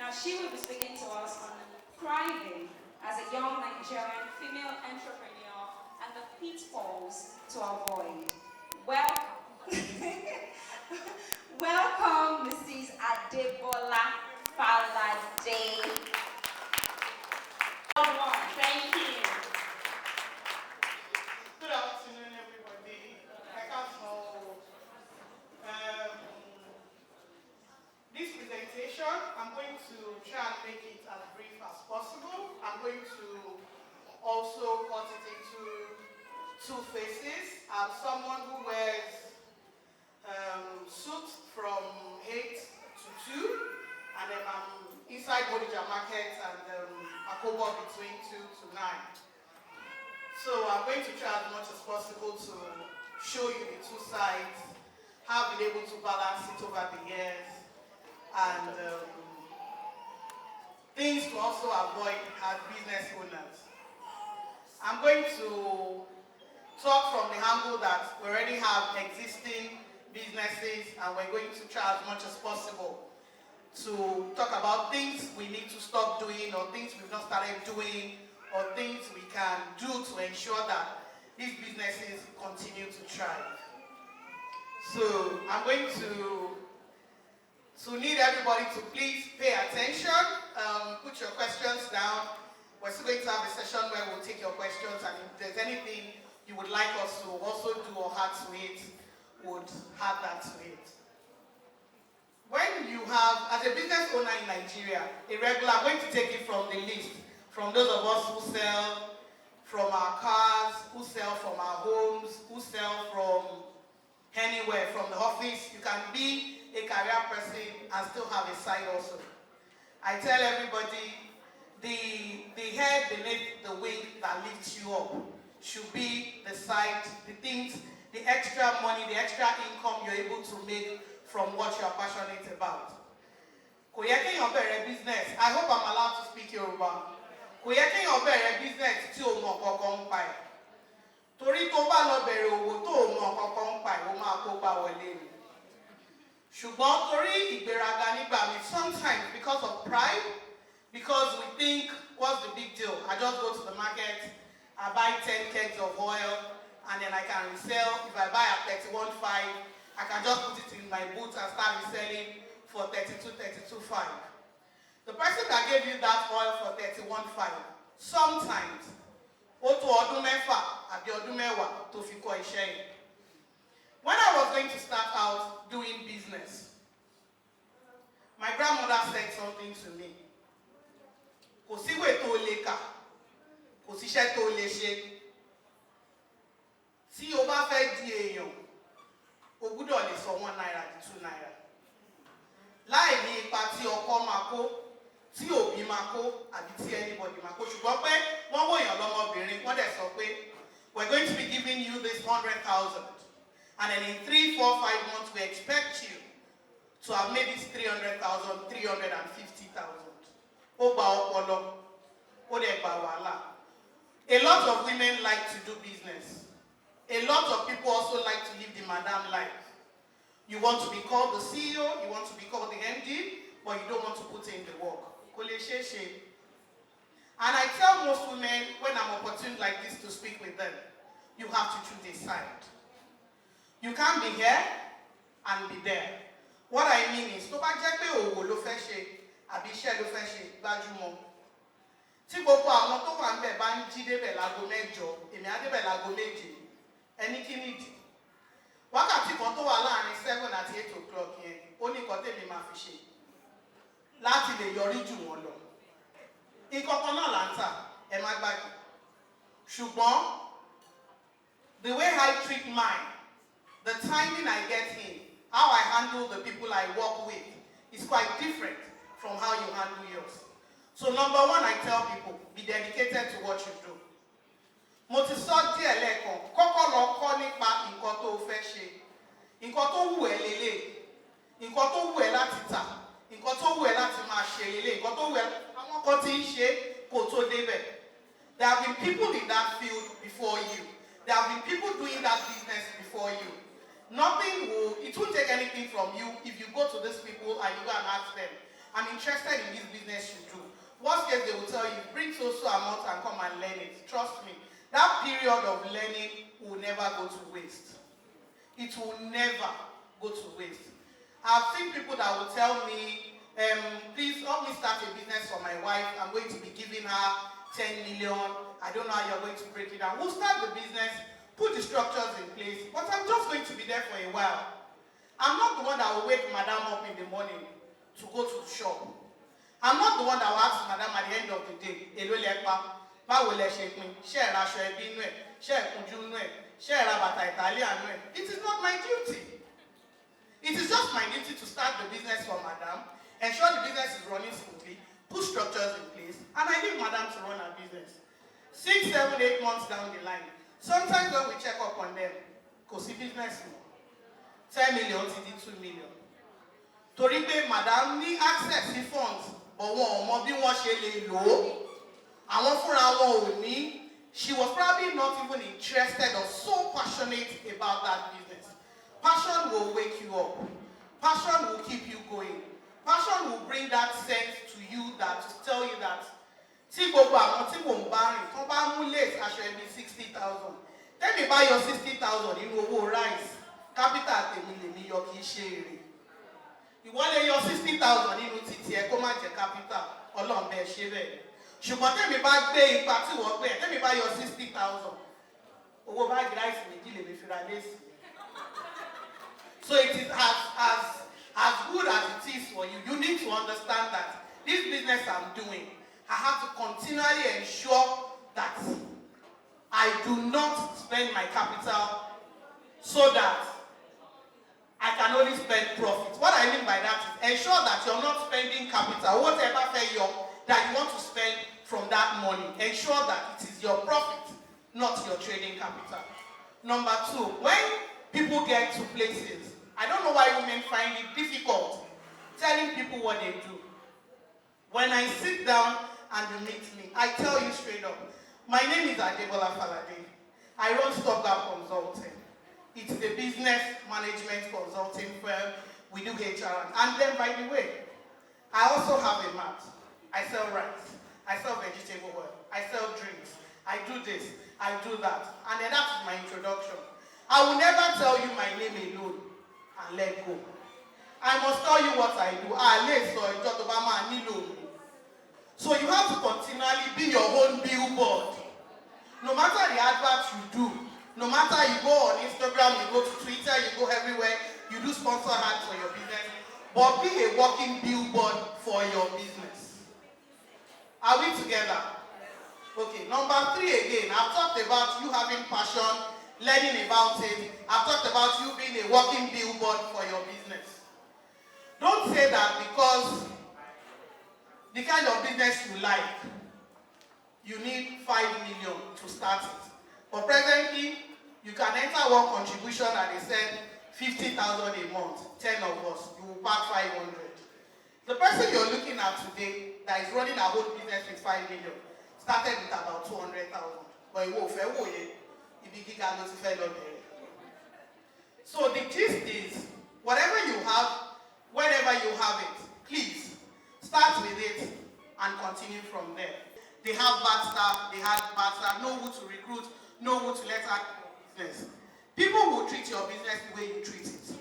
Now, she will be speaking to us on thriving as a young Nigerian female entrepreneur and the pitfalls to avoid. Welcome. Welcome, Mrs. Adebola Falade. Thank you. Good afternoon, everybody. This presentation, I'm going to try and make it as brief as possible. I'm going to also cut it into two phases. I'm someone who wears suit from 8 to 2, and then I'm inside Bodija Market and Akobo between 2 to 9. So I'm going to try as much as possible to show you the two sides, how I've been able to balance it over the years, and things to also avoid as business owners. I'm going to talk from the angle that we already have existing businesses, and we're going to try as much as possible to talk about things we need to stop doing, or things we've not started doing, or things we can do to ensure that these businesses continue to thrive. So I'm going to need everybody to please pay attention, put your questions down. We're still going to have a session where we'll take your questions, and if there's anything you would like us to also do or add to it, would add that to it. When you have, as a business owner in Nigeria, I'm going to take it from the list, from those of us who sell from our cars, who sell from our homes, who sell from anywhere, from the office. You can be a career person and still have a side also. I tell everybody, the head beneath the wing that lifts you up should be the side, the things, the extra money, the extra income you're able to make from what you're passionate about. Kò yẹ kéèyàn bẹ̀rẹ̀ business. I hope I'm allowed to speak Yoruba. Kò yẹ kéèyàn bẹ̀rẹ̀ business tí o mọ̀ kankan ń pa ẹ̀. Torí tó bá lọ bẹ̀rẹ̀ òwò tó o mọ̀ kankan ń pa ẹ̀, o máa kó gbá wọlé ni. Ṣùgbọ́n torí ìgbéraga nígbà mi, sometimes because of pride, because we think, what's the big deal? I just go to the market, I buy 10 kegs of oil, and then I can resell. If I buy at 31.5, I can just put it in my boots and start reselling for 32.5. The person that gave you that oil for 31.5, sometimes, ó tó ọdún mẹ́fà àbí ọdún mẹ́wàá tó fi kọ́ iṣẹ́ yìí. When I was going to start out doing business, my grandmother said something to me. Kò síwèé tó lè kà, kò síṣẹ́ tó lè ṣe. Tí o bá fẹ́ di èèyàn, o gbúdọ̀ lè sọ 1 naira di 2 naira. Láì ní ipa tí ọkọ máa kó, tí òbí máa kó, àbí tí anybody máa kó. Ṣùgbọ́n pé wọ́n wò èèyàn lọ́mọbìnrin, wọ́n dẹ̀ sọ pé, we're going to be giving you this 100,000. And then in 3, 4, 5 months, we expect you to have made this 300,000, 350,000. Ó gba ọpọlọ, ó dẹ̀ gba wàhálà. A lot of women like to do business. A lot of people also like to live the madam life. You want to be called the CEO, you want to be called the MD, but you don't want to put in the work. Kò lè ṣeé ṣe. And I tell most women when I'm opportune like this to speak with them, you have to choose a side. You can't be here and be there. What I mean is, tó bá jẹ́ pé òwò ló fẹ́ ṣe, àbí iṣẹ́ ló fẹ́ ṣe, gbájúmọ́. Tí gbogbo àwọn tó wà ńbẹ̀ bá ń jí débẹ̀ láago 8, èmi á débẹ̀ láago 7. Ẹni kí nìdí? Wákàtí kan tó wà láàrin 7 àti 8 o'clock yẹn, ó ní nǹkan tèmi máa fi ṣe láti lè yọrí jù wọ́n lọ. Nǹkan kan náà là ń tà, ẹ má gbàgbé. Ṣùgbọ́n the way I treat mine, the timing I get in, how I handle the people I work with is quite different from how you handle yours. So number one, I tell people, be dedicated to what you do. Mo ti sọ díẹ̀ lẹ́ẹ̀kan, kọ́kọ́ lọ kọ́ nípa nǹkan tó fẹ́ ṣe. Nǹkan tó wù ẹ́ lélẹ̀, nǹkan tó wù ẹ́ láti tà, nǹkan tó wù ẹ́ láti máa ṣe lélẹ̀, nǹkan tó wù ẹ́ àwọn kan ti ń ṣe kó tó débẹ̀. There have been people in that field before you. There have been people doing that business before you. It won't take anything from you if you go to these people and you go and ask them, I'm interested in this business you do. Worst case, they will tell you, bring so amount and come and learn it. Trust me, that period of learning will never go to waste. It will never go to waste. I've seen people that will tell me, please help me start a business for my wife. I'm going to be giving her 10 million. I don't know how you're going to break it down. We'll start the business, put the structures in place, but I'm just going to be there for a while. I'm not the one that will wake Madam up in the morning to go to the shop. I'm not the one that will ask Madam at the end of the day, èló lẹ pa, báwo lẹ ṣe pín, ṣé ẹ ra aṣọ ẹbí inú ẹ̀, ṣé ẹ kunjú inú ẹ̀, ṣé ẹ ra bàtà Italian inú ẹ̀. It is not my duty. It is just my duty to start the business for Madam, ensure the business is running smoothly, put structures in place, and I leave Madam to run her business. 6, 7, 8 months down the line, sometimes when we check up on them, kò sí business mọ́. 10 million ti di 2 million. Torí pé Madam ní access sí funds, but wọn ò mọ bí wọ́n ṣe lè lò ó. Àwọn fúnra wọn ò ní. She was probably not even interested or so passionate about that business. Passion will wake you up. Passion will keep you going. Passion will bring that sense to you that to tell you that tí gbogbo àwọn tí mò ń bá rìn tó bá mú lace aṣọ ẹbí 60,000. Tẹ́mi bá yọ 60,000 nínú owó rice. Capital tèmi lèmi yọ kìí ṣe èrè. Ìwọ lè yọ 60,000 nínú títì ẹ kó má jẹ capital, Ọlọ́run bẹ́ẹ̀ ṣe bẹ́ẹ̀. Ṣùgbọ́n tèmi bá gbé ipa tí wọ́n gbé ẹ̀, tèmi bá yọ 60,000, owó báàgì ráìsì méjì lèmi fi ra léèsì. So it is as good as it is for you. You need to understand that this business I'm doing, I have to continually ensure that I do not spend my capital so that I can only spend profit. What I mean by that is ensure that you're not spending capital, whatever that you want to spend from that money. Ensure that it is your profit, not your trading capital. Number 2, when people get to places, I don't know why women find it difficult telling people what they do. When I sit down and you meet me, I tell you straight up, my name is Adebola Falade. I run StopGap Consulting. It's a business management consulting firm. We do HR. And then, by the way, I also have a mat. I sell rice. I sell vegetable oil. I sell drinks. I do this. I do that. And then that's my introduction. I will never tell you my name alone and let go. I must tell you what I do. So you have to continually be your own billboard. No matter the adverts you do, no matter you go on Instagram, you go to Twitter, you go everywhere, you do sponsor ads for your business, but be a walking billboard for your business. Are we together? Okay, number 3 again, I've talked about you having passion, learning about it. I've talked about you being a walking billboard for your business. Don't say that because the kind of business you like, you need 5 million to start it. But presently, you can enter one contribution and they said 50,000 a month, 10 of us, you will pack 500. The person you're looking at today that is running a whole business with 5 million started with about 200,000. But it won't fair. So the gist is, whatever you have, whenever you have it, please start with it and continue from there. They have bad staff, know who to recruit, know who to let out business. People will treat your business the way you treat it.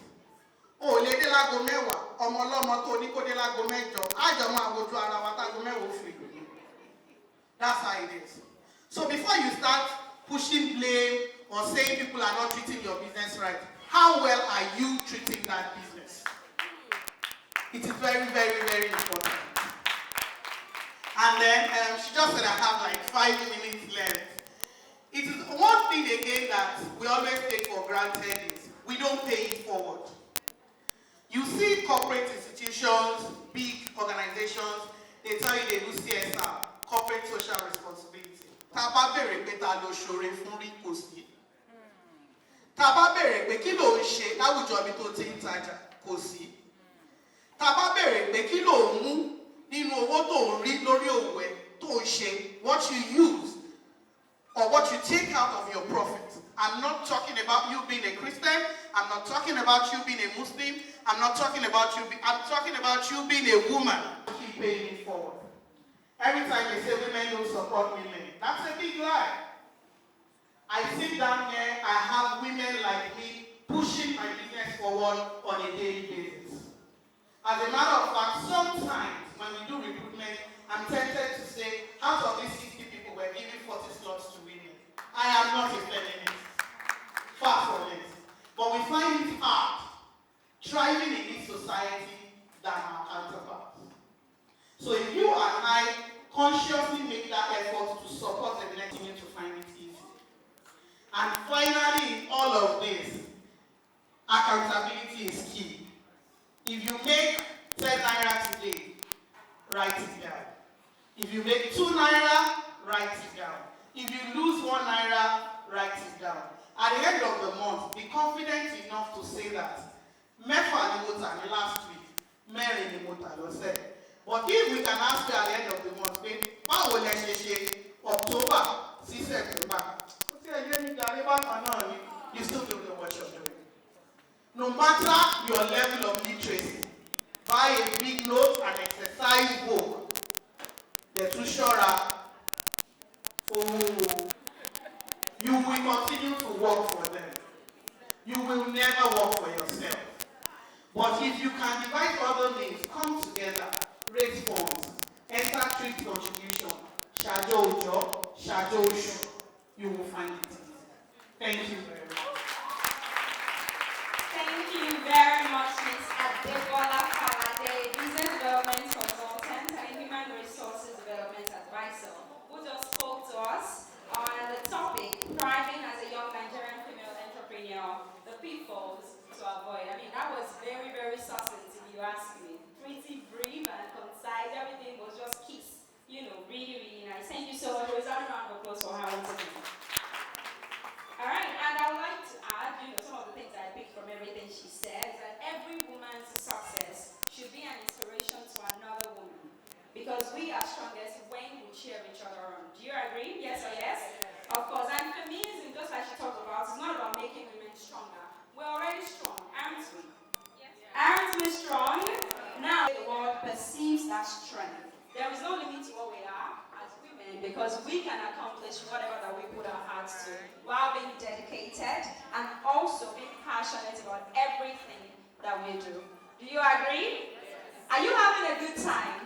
Oh, lady lago mewa, omolomo to ni ko de lago mejo, ajo ma woju ara wa tago mewo free. That's how it is. So before you start pushing blame or saying people are not treating your business right, how well are you treating that business? It is very, very, very important. And then she just said I have like 5 minutes left. It is one thing again that we always take for granted is we don't pay it forward. You see corporate institutions, big organizations, they tell you they do CSR, corporate social responsibility. Taba bere pe ta lo ṣoore fún rí kò sí. Taba bere pe kí ló ń ṣe láwùjọ bí tó ti ń tajà kò sí. Taba bere pe kí ló ń mú nínú owó tó ń rí lórí òwò ẹ̀ tó ń ṣe, what you use or what you take out of your profit. I'm not talking about you being a Christian. I'm not talking about you being a Muslim. I'm talking about you being a woman. keep paying it forward. Every time they say women don't support women, that's a big lie. I sit down here, I have women like me pushing my business forward on a daily basis. As a matter of fact, sometimes when we do recruitment, I'm tempted to say, out of these 60 people, we're giving 40 slots to women. I am not a feminist. Far from it. But we find it hard thriving in this society than our counterparts. So if you and I consciously make that effort to support the next women to find it easy. And finally, in all of this, accountability is key. If you make 10 naira today, write it down. If you make 2 naira, write it down. If you lose 1 naira, write it down. At the end of the month, be confident enough to say that Mefa ni mota ni last week, Mary ni mota lo said. But if we can ask you at the end of the month, báwo lẹ ṣe ṣe October sí September, you still don't know what you're doing. No matter your level of literacy, buy a big note and exercise book. The too sure you will continue to work for them. You will never work for yourself. But if you can devise other means, come together, raise funds, enter street contribution, shadow job, shadow show, you will find it easy. Thank you very much. Thank you very much, Ms. Adebola Falade, Business Development Consultant and Human Resources Development Advisor, who just spoke to us on the topic, thriving as a young Nigerian female entrepreneur, the pitfalls to avoid. I mean, that was very, very succinct if you ask me. Pretty brief and concise. Everything was just kiss. You know, really, really nice. Thank you so much. There's a round of applause for her once again. All right, and I would like to add, some of the things I picked from everything she said is that every woman's success should be an inspiration to another woman. Because we are strongest when we cheer each other on. Do you agree? Yes or yes? Of course. And feminism, just like she talked about, is not about making women stronger. We're already strong, aren't we? Yes. Aren't we strong? Now the world perceives that strength. There is no limit to what we are as women because we can accomplish whatever that we put our hearts to while being dedicated and also being passionate about everything that we do. Do you agree? Are you having a good time?